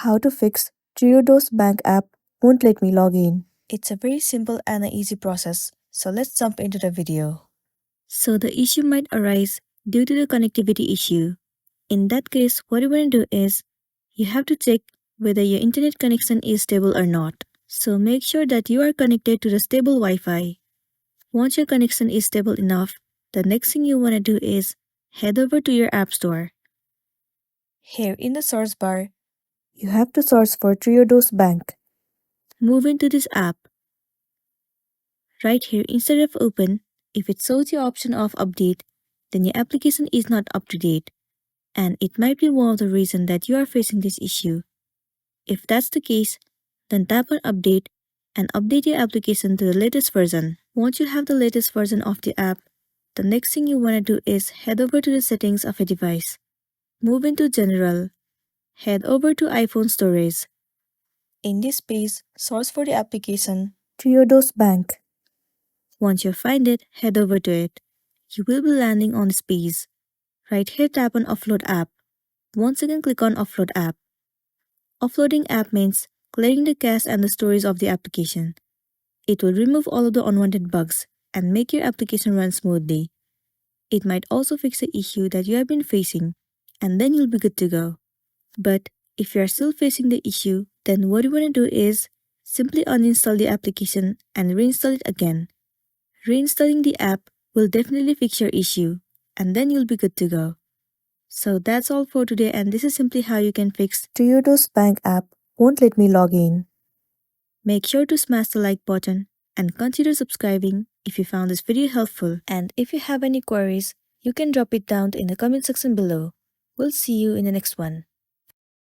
How to fix Triodos Bank app won't let me log in. It's a very simple and an easy process, so let's jump into the video. So the issue might arise due to the connectivity issue. In that case, what you want to do is, you have to check whether your internet connection is stable or not. So make sure that you are connected to the stable Wi-Fi. Once your connection is stable enough, the next thing you want to do is head over to your app store. Here in the source bar, you have to search for Triodos Bank. Move into this app. Right here, instead of open, if it shows the option of update, then your application is not up to date, and it might be one of the reasons that you are facing this issue. If that's the case, then tap on update and update your application to the latest version. Once you have the latest version of the app, the next thing you want to do is head over to the settings of a device. Move into general. Head over to iPhone storage. In this page, search for the application Triodos Bank. Once you find it, head over to it. You will be landing on this page. Right here, tap on Offload App. Once again, click on Offload App. Offloading app means clearing the cache and the storage of the application. It will remove all of the unwanted bugs and make your application run smoothly. It might also fix the issue that you have been facing, and then you'll be good to go. But if you are still facing the issue, then what you want to do is simply uninstall the application and reinstall it again. Reinstalling the app will definitely fix your issue, and then you'll be good to go. So that's all for today, and this is simply how you can fix Triodos Bank app won't let me log in. Make sure to smash the like button and consider subscribing if you found this video helpful. And if you have any queries, you can drop it down in the comment section below. We'll see you in the next one.